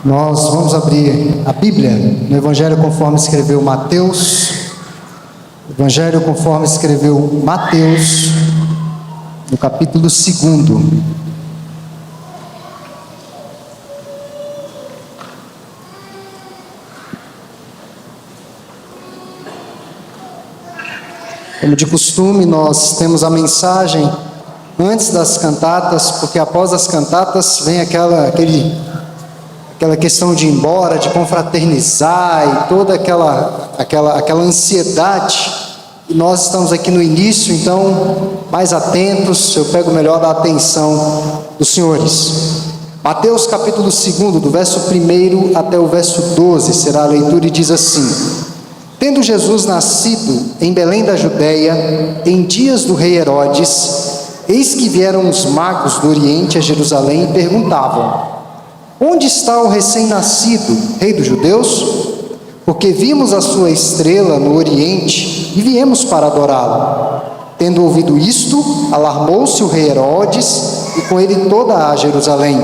Nós vamos abrir a Bíblia no Evangelho conforme escreveu Mateus. Evangelho conforme escreveu Mateus, no capítulo 2. Como de costume, nós temos a mensagem antes das cantatas, porque após as cantatas vem aquela questão de ir embora, de confraternizar e toda aquela ansiedade. E nós estamos aqui no início, então, mais atentos. Eu pego melhor da atenção dos senhores. Mateus capítulo 2, do verso 1 até o verso 12, será a leitura e diz assim: Tendo Jesus nascido em Belém da Judeia, em dias do rei Herodes, eis que vieram os magos do Oriente a Jerusalém e perguntavam: Onde está o recém-nascido, rei dos judeus? Porque vimos a sua estrela no Oriente e viemos para adorá-lo. Tendo ouvido isto, alarmou-se o rei Herodes e com ele toda a Jerusalém.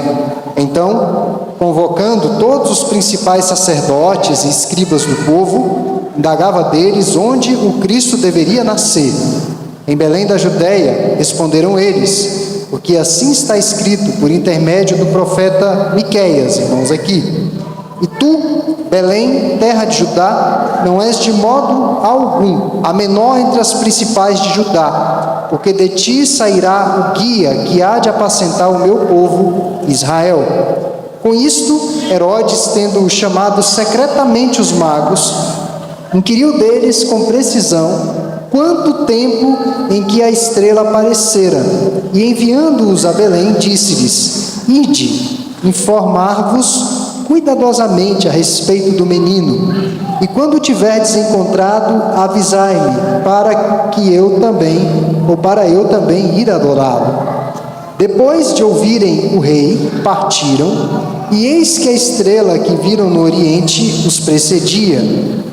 Então, convocando todos os principais sacerdotes e escribas do povo, indagava deles onde o Cristo deveria nascer. Em Belém da Judeia, responderam eles, porque assim está escrito por intermédio do profeta Miqueias, irmãos, aqui: E tu, Belém, terra de Judá, não és de modo algum a menor entre as principais de Judá, porque de ti sairá o guia que há de apacentar o meu povo, Israel. Com isto, Herodes, tendo chamado secretamente os magos, inquiriu deles com precisão quanto tempo em que a estrela aparecera, e enviando-os a Belém, disse-lhes: Ide, informar-vos cuidadosamente a respeito do menino, e quando o tiverdes encontrado, avisai-me, para eu também ir adorá-lo. Depois de ouvirem o rei, partiram, e eis que a estrela que viram no Oriente os precedia,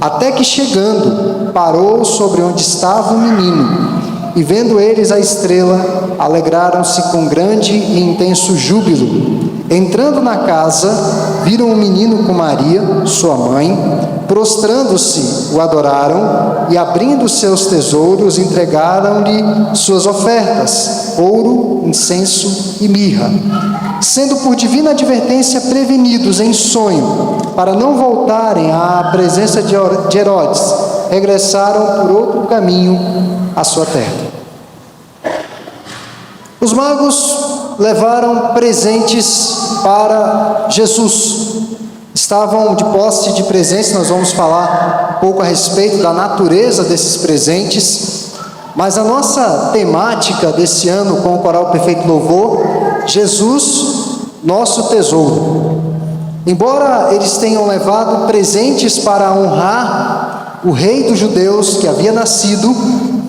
até que chegando, parou sobre onde estava o menino. E vendo eles a estrela, alegraram-se com grande e intenso júbilo. Entrando na casa, viram o menino com Maria, sua mãe, prostrando-se, o adoraram, e abrindo seus tesouros, entregaram-lhe suas ofertas, ouro, incenso e mirra. Sendo por divina advertência prevenidos em sonho, para não voltarem à presença de Herodes, regressaram por outro caminho à sua terra. Os magos levaram presentes para Jesus. Estavam de posse de presentes. Nós vamos falar um pouco a respeito da natureza desses presentes, mas a nossa temática desse ano com o Coral Perfeito Louvor: Jesus, nosso tesouro. Embora eles tenham levado presentes para honrar o rei dos judeus que havia nascido,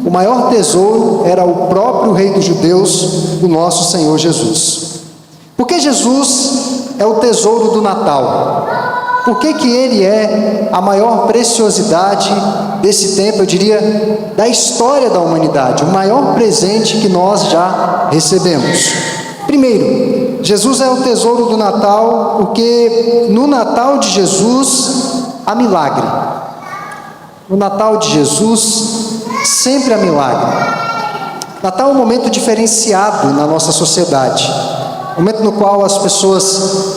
o maior tesouro era o próprio rei dos judeus, o nosso Senhor Jesus. Por que Jesus é o tesouro do Natal? Por que ele é a maior preciosidade desse tempo, eu diria, da história da humanidade, o maior presente que nós já recebemos? Primeiro, Jesus é o tesouro do Natal porque no Natal de Jesus há milagre. No Natal de Jesus sempre há milagre. Natal é um momento diferenciado na nossa sociedade. Momento no qual as pessoas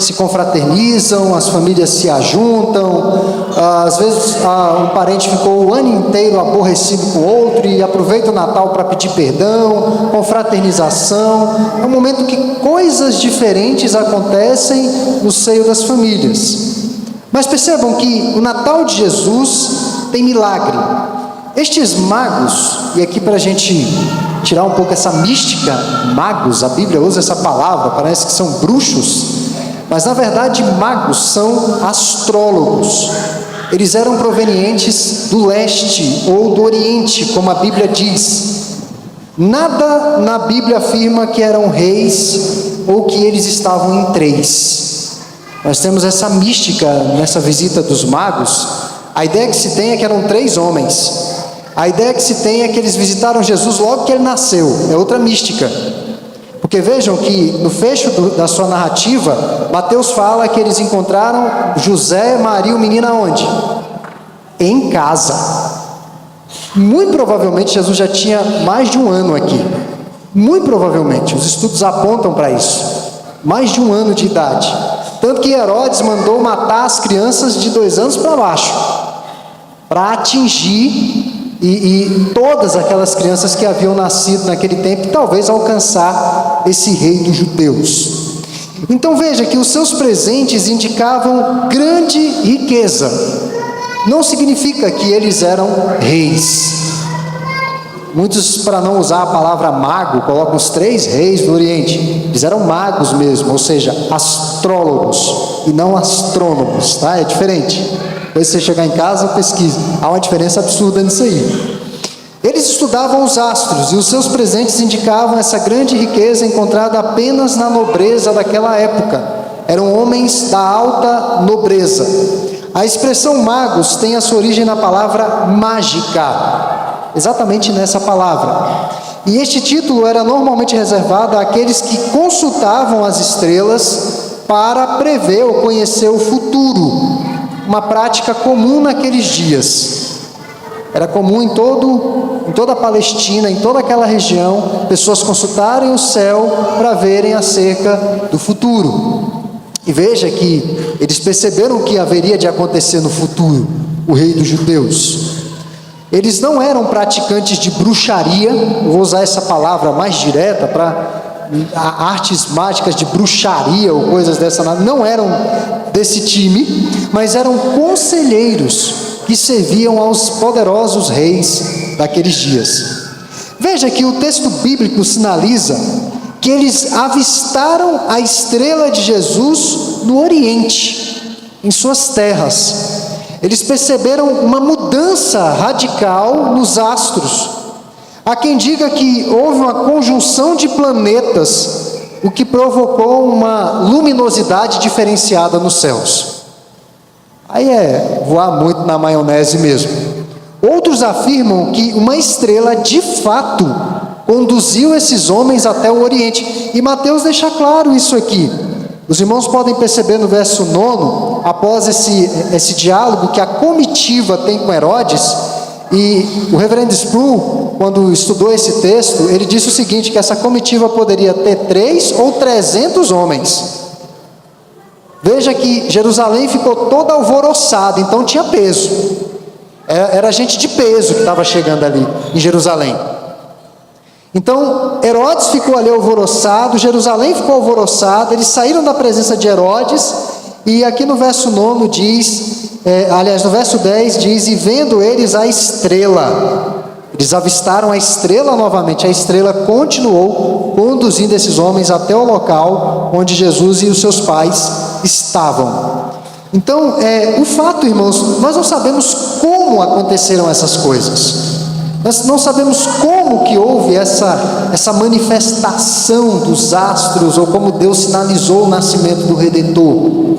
se confraternizam, as famílias se ajuntam, às vezes um parente ficou o ano inteiro aborrecido com o outro e aproveita o Natal para pedir perdão, confraternização. É um momento que coisas diferentes acontecem no seio das famílias. Mas percebam que o Natal de Jesus tem milagre. Estes magos, e aqui para a gente tirar um pouco essa mística, magos, a Bíblia usa essa palavra, parece que são bruxos, mas na verdade magos são astrólogos. Eles eram provenientes do leste ou do oriente, como a Bíblia diz. Nada na Bíblia afirma que eram reis ou que eles estavam em três. Nós temos essa mística nessa visita dos magos. A ideia que se tem é que eram 3 homens. A ideia que se tem é que eles visitaram Jesus logo que ele nasceu. É outra mística. Porque vejam que no fecho da sua narrativa, Mateus fala que eles encontraram José, Maria e o menino aonde? Em casa. Muito provavelmente Jesus já tinha mais de um ano aqui. Muito provavelmente, os estudos apontam para isso. Mais de um ano de idade. Tanto que Herodes mandou matar as crianças de 2 anos para baixo, para atingir e todas aquelas crianças que haviam nascido naquele tempo, e talvez alcançar esse rei dos judeus. Então veja que os seus presentes indicavam grande riqueza. Não significa que eles eram reis. Muitos, para não usar a palavra mago, colocam os 3 reis do Oriente. Eles eram magos mesmo, ou seja, astrólogos e não astrônomos, tá? É diferente. Depois você chegar em casa, pesquisa. Há uma diferença absurda nisso aí. Eles estudavam os astros e os seus presentes indicavam essa grande riqueza encontrada apenas na nobreza daquela época. Eram homens da alta nobreza. A expressão magos tem a sua origem na palavra mágica, exatamente nessa palavra. E este título era normalmente reservado àqueles que consultavam as estrelas para prever ou conhecer o futuro, uma prática comum naqueles dias. Era comum em toda a Palestina, em toda aquela região, pessoas consultarem o céu para verem acerca do futuro. E veja que eles perceberam o que haveria de acontecer no futuro, o rei dos judeus. Eles não eram praticantes de bruxaria, eu vou usar essa palavra mais direta para artes mágicas de bruxaria ou coisas dessa, não eram desse time, mas eram conselheiros que serviam aos poderosos reis daqueles dias. Veja que o texto bíblico sinaliza que eles avistaram a estrela de Jesus no Oriente, em suas terras. Eles perceberam uma mudança radical nos astros. Há quem diga que houve uma conjunção de planetas, o que provocou uma luminosidade diferenciada nos céus. Aí é voar muito na maionese mesmo. Outros afirmam que uma estrela de fato conduziu esses homens até o Oriente. E Mateus deixa claro isso aqui. Os irmãos podem perceber no verso 9, após esse diálogo que a comitiva tem com Herodes, e o reverendo Sproul, quando estudou esse texto, ele disse o seguinte, que essa comitiva poderia ter 3 ou 300 homens. Veja que Jerusalém ficou toda alvoroçada, então tinha peso. Era gente de peso que estava chegando ali em Jerusalém. Então, Herodes ficou ali alvoroçado, Jerusalém ficou alvoroçada, eles saíram da presença de Herodes, e aqui no verso 9 diz, no verso 10 diz, e vendo eles a estrela, eles avistaram a estrela novamente, a estrela continuou conduzindo esses homens até o local onde Jesus e os seus pais estavam. Então, o fato, irmãos, nós não sabemos como aconteceram essas coisas. Nós não sabemos como que houve essa manifestação dos astros, ou como Deus sinalizou o nascimento do Redentor.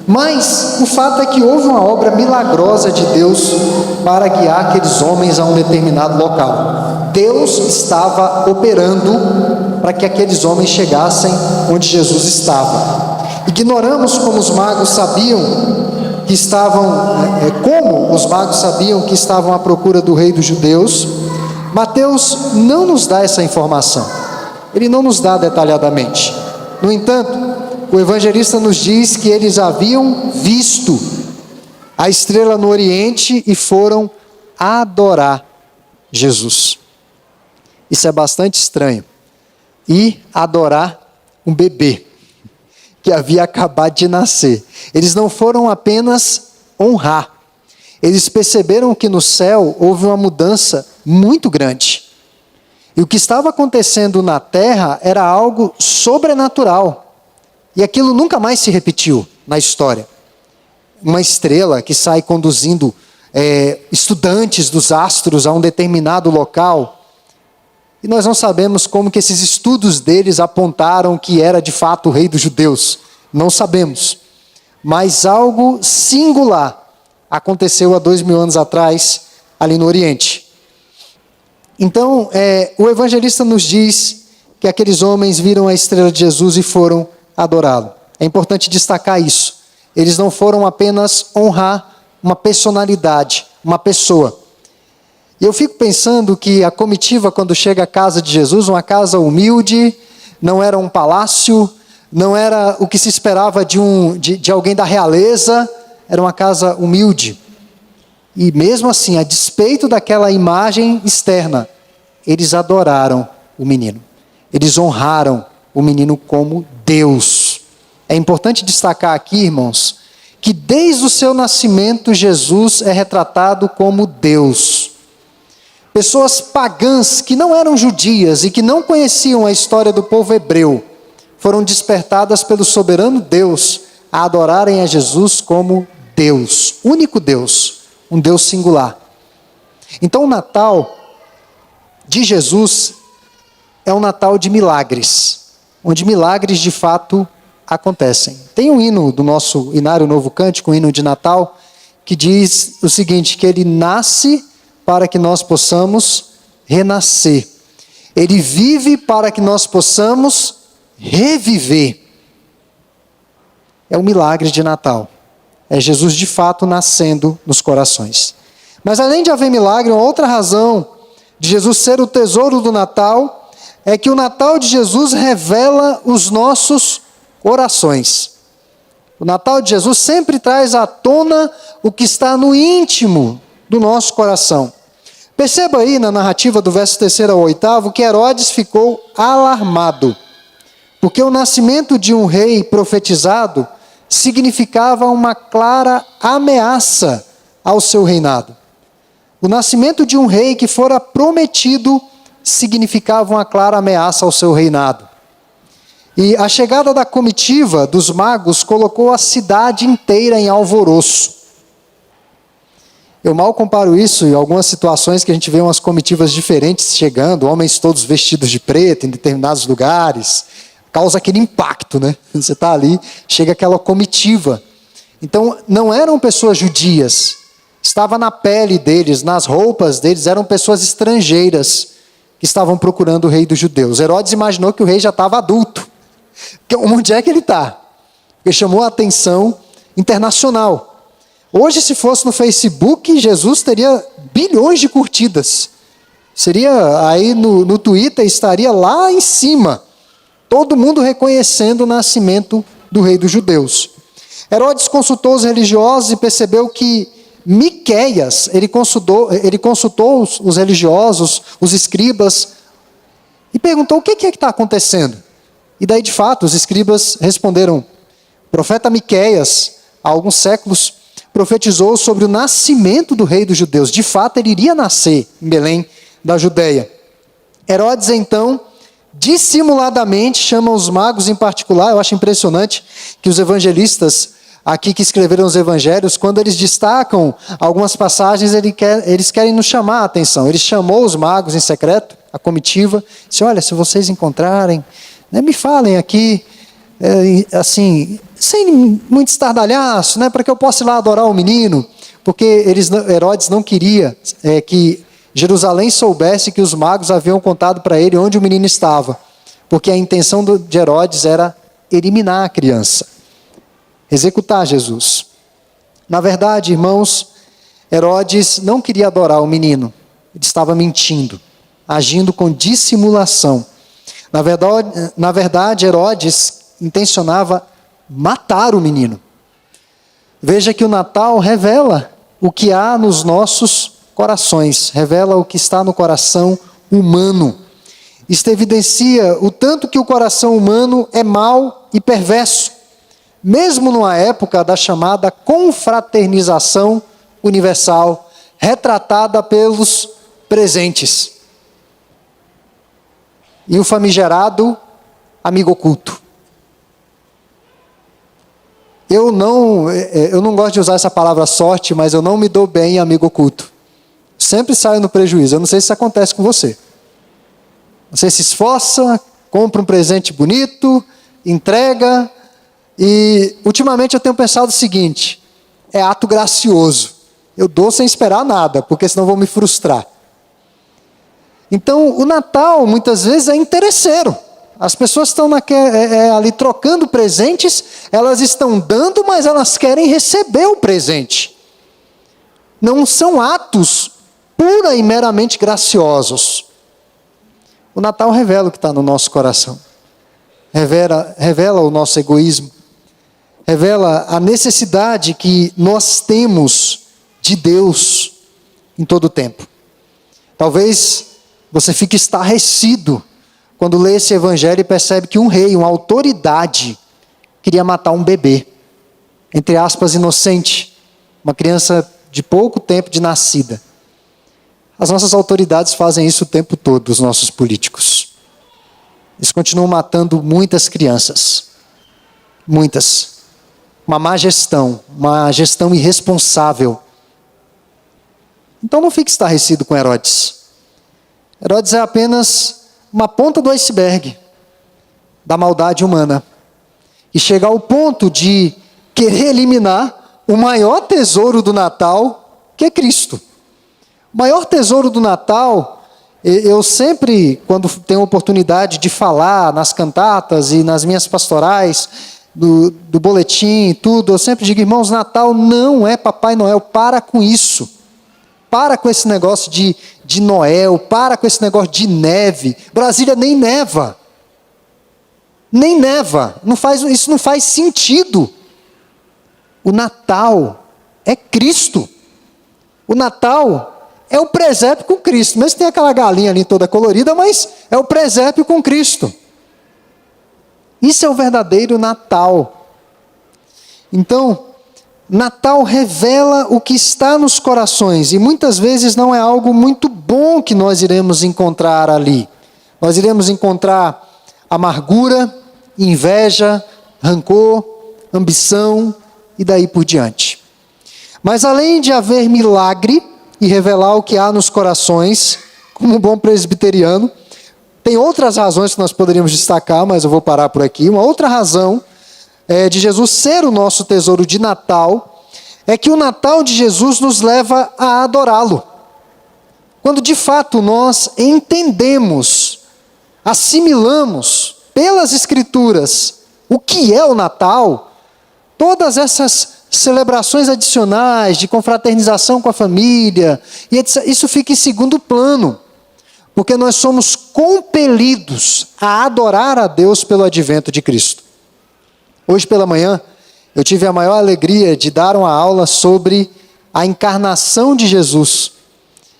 Mas o fato é que houve uma obra milagrosa de Deus para guiar aqueles homens a um determinado local. Deus estava operando para que aqueles homens chegassem onde Jesus estava. Ignoramos como os magos sabiam que como os magos sabiam que estavam à procura do rei dos judeus. Mateus não nos dá essa informação, ele não nos dá detalhadamente. No entanto, o evangelista nos diz que eles haviam visto a estrela no Oriente e foram adorar Jesus. Isso é bastante estranho. E adorar um bebê que havia acabado de nascer. Eles não foram apenas honrar, eles perceberam que no céu houve uma mudança muito grande. E o que estava acontecendo na terra era algo sobrenatural. E aquilo nunca mais se repetiu na história. Uma estrela que sai conduzindo estudantes dos astros a um determinado local. E nós não sabemos como que esses estudos deles apontaram que era de fato o rei dos judeus. Não sabemos. Mas algo singular aconteceu há 2000 anos atrás, ali no Oriente. Então, o evangelista nos diz que aqueles homens viram a estrela de Jesus e foram adorá-lo. É importante destacar isso. Eles não foram apenas honrar uma personalidade, uma pessoa. E eu fico pensando que a comitiva, quando chega à casa de Jesus, uma casa humilde, não era um palácio, não era o que se esperava de alguém da realeza, era uma casa humilde. E mesmo assim, a despeito daquela imagem externa, eles adoraram o menino. Eles honraram o menino como Deus. É importante destacar aqui, irmãos, que desde o seu nascimento Jesus é retratado como Deus. Pessoas pagãs que não eram judias e que não conheciam a história do povo hebreu, foram despertadas pelo soberano Deus a adorarem a Jesus como Deus, único Deus, um Deus singular. Então o Natal de Jesus é um Natal de milagres, onde milagres de fato acontecem. Tem um hino do nosso Inário Novo Cântico, um hino de Natal, que diz o seguinte, que ele nasce para que nós possamos renascer. Ele vive para que nós possamos reviver. É o milagre de Natal. É Jesus de fato nascendo nos corações. Mas além de haver milagre, uma outra razão de Jesus ser o tesouro do Natal é que o Natal de Jesus revela os nossos corações. O Natal de Jesus sempre traz à tona o que está no íntimo do nosso coração. Perceba aí na narrativa do verso 3 ao 8 que Herodes ficou alarmado, porque o nascimento de um rei profetizado significava uma clara ameaça ao seu reinado. O nascimento de um rei que fora prometido significava uma clara ameaça ao seu reinado. E a chegada da comitiva dos magos colocou a cidade inteira em alvoroço. Eu mal comparo isso em algumas situações que a gente vê umas comitivas diferentes chegando, homens todos vestidos de preto em determinados lugares, causa aquele impacto, né? Você está ali, chega aquela comitiva. Então, não eram pessoas judias, estava na pele deles, nas roupas deles, eram pessoas estrangeiras que estavam procurando o rei dos judeus. Herodes imaginou que o rei já estava adulto. Onde é que ele está? Ele chamou a atenção internacional. Hoje, se fosse no Facebook, Jesus teria bilhões de curtidas. Seria aí no Twitter, estaria lá em cima. Todo mundo reconhecendo o nascimento do rei dos judeus. Herodes consultou os religiosos e percebeu que Miqueias, ele consultou os religiosos, os escribas, e perguntou o que é que está acontecendo. E daí, de fato, os escribas responderam, o profeta Miqueias, há alguns séculos, profetizou sobre o nascimento do rei dos judeus. De fato, ele iria nascer em Belém da Judeia. Herodes, então, dissimuladamente chama os magos em particular. Eu acho impressionante que os evangelistas aqui que escreveram os evangelhos, quando eles destacam algumas passagens, eles querem nos chamar a atenção. Ele chamou os magos em secreto, a comitiva, disse, olha, se vocês encontrarem, me falem aqui, assim, sem muito estardalhaço, para que eu possa ir lá adorar o menino, porque Herodes não queria que Jerusalém soubesse que os magos haviam contado para ele onde o menino estava, porque a intenção de Herodes era eliminar a criança, executar Jesus. Na verdade, irmãos, Herodes não queria adorar o menino, ele estava mentindo, agindo com dissimulação. Na verdade, Herodes intencionava matar o menino. Veja que o Natal revela o que há nos nossos corações, revela o que está no coração humano. Isto evidencia o tanto que o coração humano é mau e perverso, mesmo numa época da chamada confraternização universal, retratada pelos presentes. E o famigerado amigo oculto. Eu não gosto de usar essa palavra sorte, mas eu não me dou bem em amigo oculto. Sempre saio no prejuízo. Eu não sei se isso acontece com você. Você se esforça, compra um presente bonito, entrega, e ultimamente eu tenho pensado o seguinte, é ato gracioso. Eu dou sem esperar nada, porque senão vou me frustrar. Então, o Natal, muitas vezes, é interesseiro. As pessoas estão ali trocando presentes, elas estão dando, mas elas querem receber o presente. Não são atos pura e meramente graciosos. O Natal revela o que está no nosso coração. Revela o nosso egoísmo. Revela a necessidade que nós temos de Deus em todo o tempo. Talvez você fique estarrecido quando lê esse evangelho e percebe que um rei, uma autoridade, queria matar um bebê, entre aspas, inocente, uma criança de pouco tempo de nascida. As nossas autoridades fazem isso o tempo todo, os nossos políticos. Eles continuam matando muitas crianças. Muitas. Uma má gestão, uma gestão irresponsável. Então não fique estarrecido com Herodes. Herodes é apenas uma ponta do iceberg da maldade humana. E chegar ao ponto de querer eliminar o maior tesouro do Natal, que é Cristo. O maior tesouro do Natal, eu sempre, quando tenho oportunidade de falar nas cantatas e nas minhas pastorais, do boletim e tudo, eu sempre digo, irmãos, Natal não é Papai Noel, para com isso. Para com esse negócio de Noel, para com esse negócio de neve. Brasília nem neva. Nem neva. Isso não faz sentido. O Natal é Cristo. O Natal é o presépio com Cristo. Mesmo que tem aquela galinha ali toda colorida, mas é o presépio com Cristo. Isso é o verdadeiro Natal. Então, Natal revela o que está nos corações, e muitas vezes não é algo muito bom que nós iremos encontrar ali. Nós iremos encontrar amargura, inveja, rancor, ambição e daí por diante. Mas além de haver milagre e revelar o que há nos corações, como um bom presbiteriano, tem outras razões que nós poderíamos destacar, mas eu vou parar por aqui. Uma outra razão de Jesus ser o nosso tesouro de Natal, é que o Natal de Jesus nos leva a adorá-lo. Quando de fato nós entendemos, assimilamos pelas Escrituras o que é o Natal, todas essas celebrações adicionais de confraternização com a família, e etc., isso fica em segundo plano, porque nós somos compelidos a adorar a Deus pelo advento de Cristo. Hoje pela manhã, eu tive a maior alegria de dar uma aula sobre a encarnação de Jesus.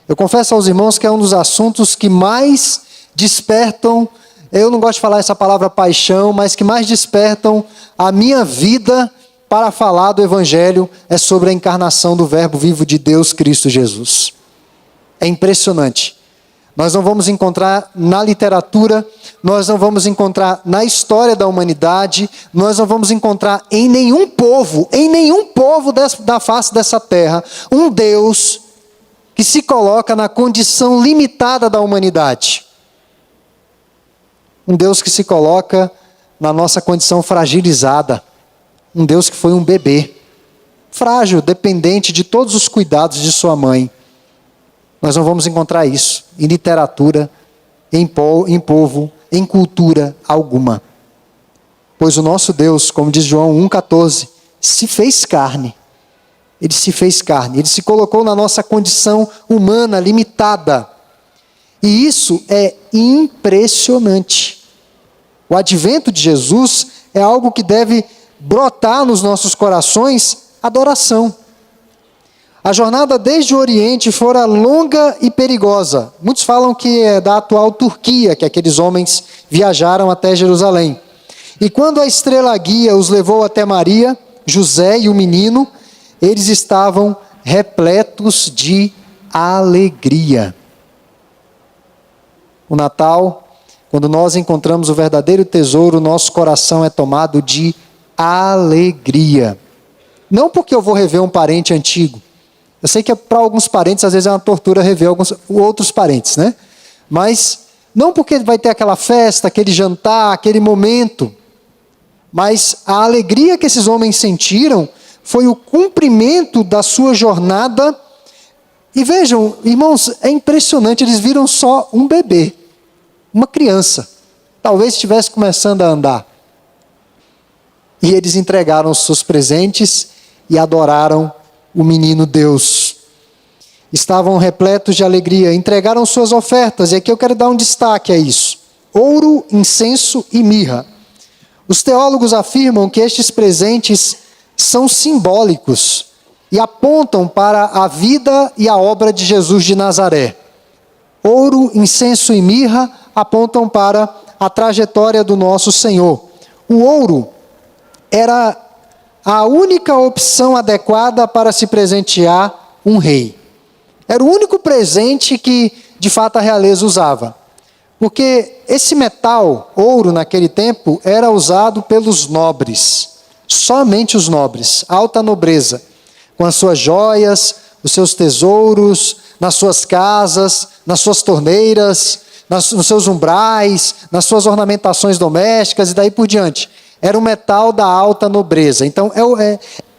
Eu confesso aos irmãos que é um dos assuntos que mais despertam, eu não gosto de falar essa palavra paixão, mas que mais despertam a minha vida para falar do Evangelho, é sobre a encarnação do Verbo vivo de Deus, Cristo Jesus. É impressionante. Nós não vamos encontrar na literatura, nós não vamos encontrar na história da humanidade, nós não vamos encontrar em nenhum povo da face dessa terra, um Deus que se coloca na condição limitada da humanidade. Um Deus que se coloca na nossa condição fragilizada. Um Deus que foi um bebê, frágil, dependente de todos os cuidados de sua mãe. Nós não vamos encontrar isso em literatura, em povo, em cultura alguma. Pois o nosso Deus, como diz João 1,14, se fez carne. Ele se fez carne, ele se colocou na nossa condição humana, limitada. E isso é impressionante. O advento de Jesus é algo que deve brotar nos nossos corações adoração. A jornada desde o Oriente fora longa e perigosa. Muitos falam que é da atual Turquia, que aqueles homens viajaram até Jerusalém. E quando a estrela guia os levou até Maria, José e o menino, eles estavam repletos de alegria. O Natal, quando nós encontramos o verdadeiro tesouro, nosso coração é tomado de alegria. Não porque eu vou rever um parente antigo. Eu sei que para alguns parentes, às vezes é uma tortura rever outros parentes, né? Mas não porque vai ter aquela festa, aquele jantar, aquele momento. Mas a alegria que esses homens sentiram foi o cumprimento da sua jornada. E vejam, irmãos, é impressionante, eles viram só um bebê, uma criança. talvez estivesse começando a andar. E eles entregaram os seus presentes e adoraram o menino Deus. Estavam repletos de alegria, entregaram suas ofertas, e aqui eu quero dar um destaque a isso: ouro, incenso e mirra. Os teólogos afirmam que estes presentes são simbólicos e apontam para a vida e a obra de Jesus de Nazaré. Ouro, incenso e mirra apontam para a trajetória do nosso Senhor. O ouro era a única opção adequada para se presentear um rei. Era o único presente que, de fato, a realeza usava. Porque esse metal, ouro, naquele tempo, era usado pelos nobres. Somente os nobres, alta nobreza, com as suas joias, os seus tesouros, nas suas casas, nas suas torneiras, nos seus umbrais, nas suas ornamentações domésticas e daí por diante. Era o metal da alta nobreza. Então,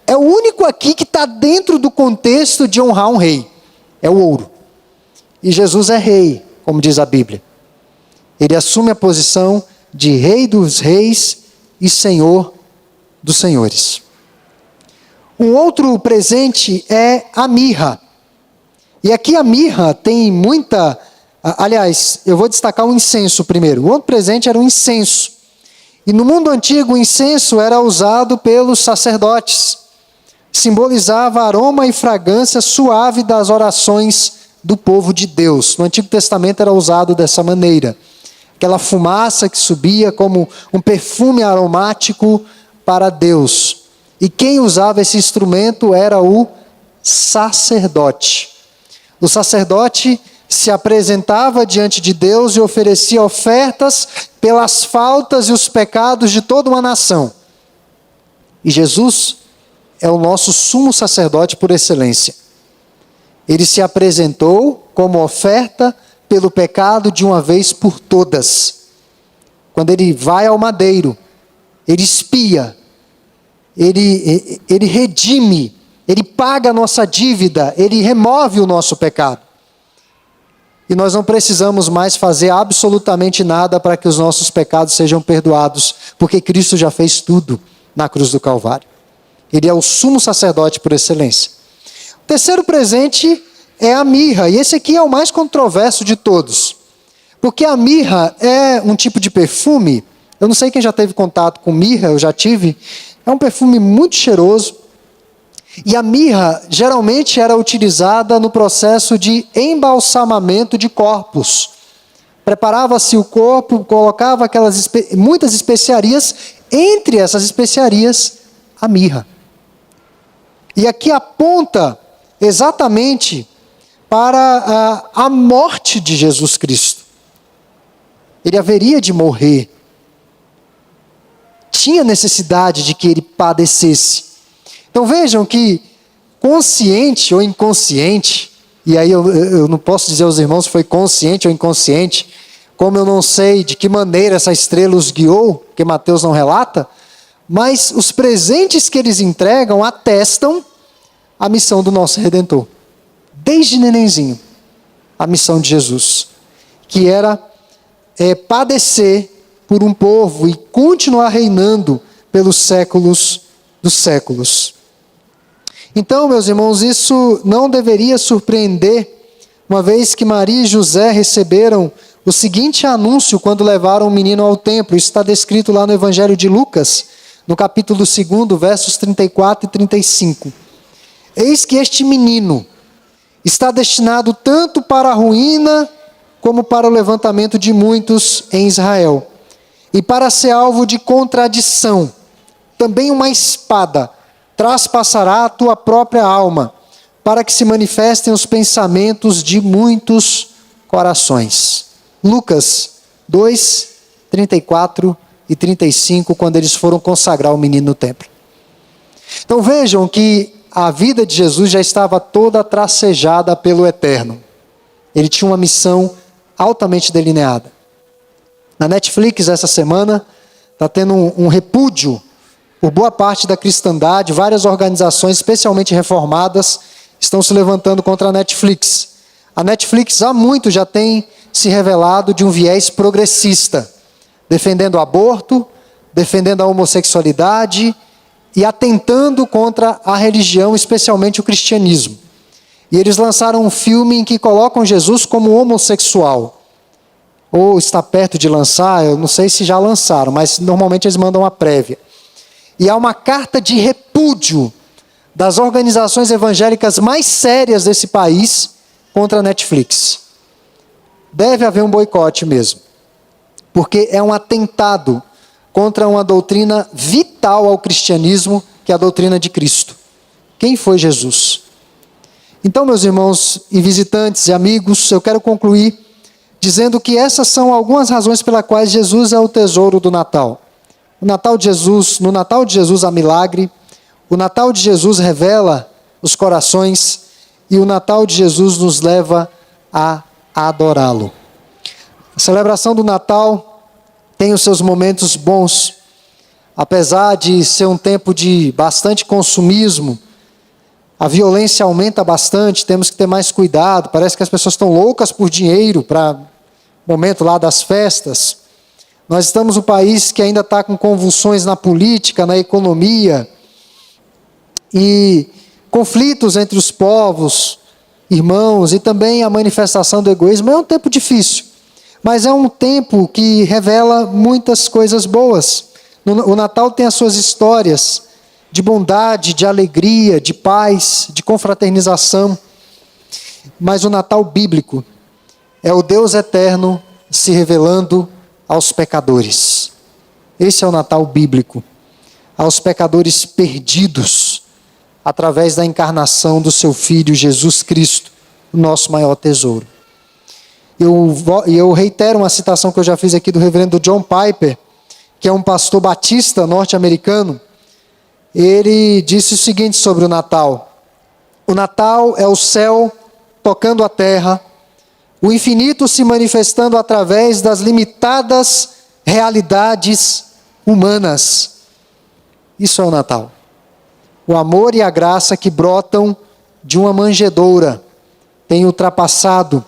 é o único aqui que está dentro do contexto de honrar um rei. É o ouro. E Jesus é rei, como diz a Bíblia. Ele assume a posição de rei dos reis e senhor dos senhores. Um outro presente é a mirra. E aqui a mirra tem muita... Aliás, eu vou destacar o incenso primeiro. O outro presente era o incenso. E no mundo antigo, o incenso era usado pelos sacerdotes. Simbolizava aroma e fragrância suave das orações do povo de Deus. No Antigo Testamento era usado dessa maneira. Aquela fumaça que subia como um perfume aromático para Deus. E quem usava esse instrumento era o sacerdote. O sacerdote se apresentava diante de Deus e oferecia ofertas pelas faltas e os pecados de toda uma nação. E Jesus é o nosso sumo sacerdote por excelência. Ele se apresentou como oferta pelo pecado de uma vez por todas. Quando ele vai ao madeiro, ele expia, ele redime, ele paga a nossa dívida, ele remove o nosso pecado. E nós não precisamos mais fazer absolutamente nada para que os nossos pecados sejam perdoados, porque Cristo já fez tudo na cruz do Calvário. Ele é o sumo sacerdote por excelência. O terceiro presente é a mirra, e esse aqui é o mais controverso de todos. Porque a mirra é um tipo de perfume, eu não sei quem já teve contato com mirra, eu já tive, é um perfume muito cheiroso. E a mirra geralmente era utilizada no processo de embalsamamento de corpos. Preparava-se o corpo, colocava muitas especiarias, entre essas especiarias, a mirra. E aqui aponta exatamente para a morte de Jesus Cristo. Ele haveria de morrer. Tinha necessidade de que ele padecesse. Então vejam que, consciente ou inconsciente, e aí eu não posso dizer aos irmãos se foi consciente ou inconsciente, como eu não sei de que maneira essa estrela os guiou, porque Mateus não relata, mas os presentes que eles entregam atestam a missão do nosso Redentor. Desde nenenzinho, a missão de Jesus, que era padecer por um povo e continuar reinando pelos séculos dos séculos. Então, meus irmãos, isso não deveria surpreender, uma vez que Maria e José receberam o seguinte anúncio quando levaram o menino ao templo. Isso está descrito lá no Evangelho de Lucas, no capítulo 2, versos 34 e 35. Eis que este menino está destinado tanto para a ruína, como para o levantamento de muitos em Israel, e para ser alvo de contradição. Também uma espada traspassará a tua própria alma, para que se manifestem os pensamentos de muitos corações. Lucas 2, 34 e 35, quando eles foram consagrar o menino no templo. Então vejam que a vida de Jesus já estava toda tracejada pelo Eterno. Ele tinha uma missão altamente delineada. Na Netflix, essa semana, está tendo um repúdio por boa parte da cristandade. Várias organizações, especialmente reformadas, estão se levantando contra a Netflix. A Netflix há muito já tem se revelado de um viés progressista. defendendo o aborto, defendendo a homossexualidade e atentando contra a religião, especialmente o cristianismo. E eles lançaram um filme em que colocam Jesus como homossexual. Ou está perto de lançar, eu não sei se já lançaram, mas normalmente eles mandam uma prévia. E há uma carta de repúdio das organizações evangélicas mais sérias desse país contra a Netflix. Deve haver um boicote mesmo, porque é um atentado contra uma doutrina vital ao cristianismo, que é a doutrina de Cristo. Quem foi Jesus? Então, meus irmãos e visitantes e amigos, eu quero concluir dizendo que essas são algumas razões pelas quais Jesus é o tesouro do Natal. No Natal de Jesus há milagre, o Natal de Jesus revela os corações e o Natal de Jesus nos leva a adorá-lo. A celebração do Natal tem os seus momentos bons, apesar de ser um tempo de bastante consumismo, a violência aumenta bastante, temos que ter mais cuidado, parece que as pessoas estão loucas por dinheiro para o momento lá das festas. Nós estamos num país que ainda está com convulsões na política, na economia, e conflitos entre os povos, irmãos, e também a manifestação do egoísmo. É um tempo difícil, mas é um tempo que revela muitas coisas boas. O Natal tem as suas histórias de bondade, de alegria, de paz, de confraternização. Mas o Natal bíblico é o Deus eterno se revelando aos pecadores. Esse é o Natal bíblico, aos pecadores perdidos, através da encarnação do seu Filho Jesus Cristo, o nosso maior tesouro. Eu reitero uma citação que eu já fiz aqui do reverendo John Piper, que é um pastor batista norte-americano. Ele disse o seguinte sobre o Natal: o Natal é o céu tocando a terra, o infinito se manifestando através das limitadas realidades humanas. Isso é o Natal. O amor e a graça que brotam de uma manjedoura têm ultrapassado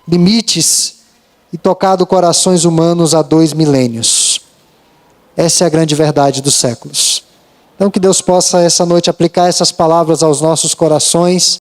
limites e tocado corações humanos há 2 milênios. Essa é a grande verdade dos séculos. Então que Deus possa essa noite aplicar essas palavras aos nossos corações